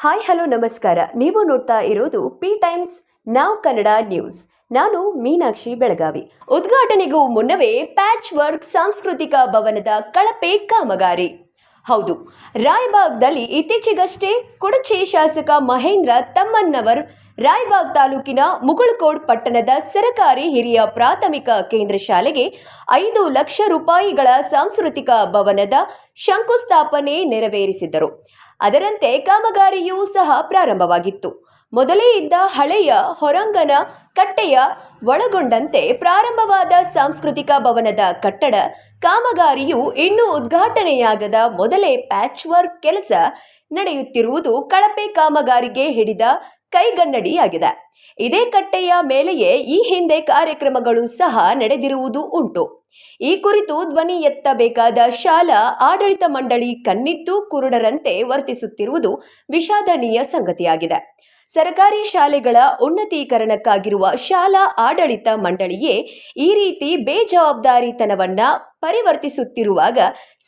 Hi hello ನಮಸ್ಕಾರ. ನೀವು ನೋಡ್ತಾ ಇರೋದು ಪಿ ಟೈಮ್ಸ್ ನಾವ್ ಕನ್ನಡ ನ್ಯೂಸ್. ನಾನು ಮೀನಾಕ್ಷಿ ಬೆಳಗಾವಿ. ಉದ್ಘಾಟನೆಗೂ ಮುನ್ನವೇ ಪ್ಯಾಚ್ ವರ್ಕ್ ಸಾಂಸ್ಕೃತಿಕ ಭವನದ ಕಳಪೆ ಕಾಮಗಾರಿ. ಹೌದು, ರಾಯಬಾಗ್ದಲ್ಲಿ ಇತ್ತೀಚೆಗಷ್ಟೇ ಕುಡಚಿ ಶಾಸಕ ಮಹೇಂದ್ರ ತಮ್ಮಣ್ಣವರ್ ರಾಯಬಾಗ್ ತಾಲೂಕಿನ ಮುಗುಳಕೋಡ್ ಪಟ್ಟಣದ ಸರಕಾರಿ ಹಿರಿಯ ಪ್ರಾಥಮಿಕ ಕೇಂದ್ರ ಶಾಲೆಗೆ 5 ಲಕ್ಷ ರೂಪಾಯಿಗಳ ಸಾಂಸ್ಕೃತಿಕ ಭವನದ ಶಂಕುಸ್ಥಾಪನೆ ನೆರವೇರಿಸಿದ್ದರು. ಅದರಂತೆ ಕಾಮಗಾರಿಯೂ ಸಹ ಪ್ರಾರಂಭವಾಗಿತ್ತು. ಮೊದಲೇ ಇದ್ದ ಹಳೆಯ ಹೊರಾಂಗಣ ಕಟ್ಟೆಯ ಒಳಗೊಂಡಂತೆ ಪ್ರಾರಂಭವಾದ ಸಾಂಸ್ಕೃತಿಕ ಭವನದ ಕಟ್ಟಡ ಕಾಮಗಾರಿಯು ಇನ್ನೂ ಉದ್ಘಾಟನೆಯಾಗದ ಮೊದಲೇ ಪ್ಯಾಚ್ ವರ್ಕ್ ಕೆಲಸ ನಡೆಯುತ್ತಿರುವುದು ಕಳಪೆ ಕಾಮಗಾರಿಗೆ ಹಿಡಿದ ಕೈಗನ್ನಡಿಯಾಗಿದೆ. ಇದೇ ಕಟ್ಟೆಯ ಮೇಲೆಯೇ ಈ ಹಿಂದೆ ಕಾರ್ಯಕ್ರಮಗಳು ಸಹ ನಡೆದಿರುವುದು ಉಂಟು. ಈ ಕುರಿತು ಧ್ವನಿ ಎತ್ತಬೇಕಾದ ಶಾಲಾ ಆಡಳಿತ ಮಂಡಳಿ ಕಣ್ಣಿದ್ದು ಕುರುಡರಂತೆ ವರ್ತಿಸುತ್ತಿರುವುದು ವಿಷಾದನೀಯ ಸಂಗತಿಯಾಗಿದೆ. ಸರ್ಕಾರಿ ಶಾಲೆಗಳ ಉನ್ನತೀಕರಣಕ್ಕಾಗಿರುವ ಶಾಲಾ ಆಡಳಿತ ಮಂಡಳಿಯೇ ಈ ರೀತಿ ಬೇಜವಾಬ್ದಾರಿತನವನ್ನ ಪರಿವರ್ತಿಸುತ್ತಿರುವಾಗ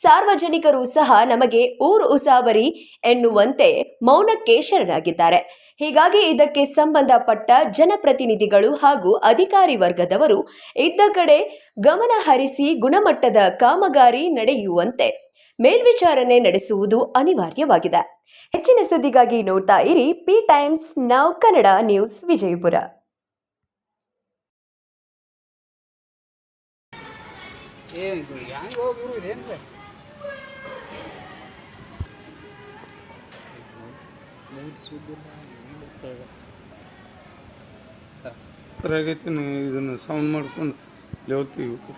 ಸಾರ್ವಜನಿಕರು ಸಹ ನಮಗೆ ಊರು ಉಸಾಬರಿ ಎನ್ನುವಂತೆ ಮೌನಕ್ಕೆ ಶರಣಾಗಿದ್ದಾರೆ. ಹೀಗಾಗಿ ಇದಕ್ಕೆ ಸಂಬಂಧಪಟ್ಟ ಜನಪ್ರತಿನಿಧಿಗಳು ಹಾಗೂ ಅಧಿಕಾರಿ ವರ್ಗದವರು ಇದ್ದ ಕಡೆ ಗಮನ ಹರಿಸಿ ಗುಣಮಟ್ಟದ ಕಾಮಗಾರಿ ನಡೆಯುವಂತೆ ಮೇಲ್ವಿಚಾರಣೆ ನಡೆಸುವುದು ಅನಿವಾರ್ಯವಾಗಿದೆ. ಹೆಚ್ಚಿನ ಸುದ್ದಿಗಾಗಿ ನೋಡ್ತಾ ಇರಿ ಪಿ ಟೈಮ್ಸ್ ನಾವ್ ಕನ್ನಡ ನ್ಯೂಸ್ ವಿಜಯಪುರ. ಇದನ್ನು ಸೌಂಡ್ ಮಾಡ್ಕೊಂಡು ಲೆವೆಲ್ ತೆಗಿಬೇಕು.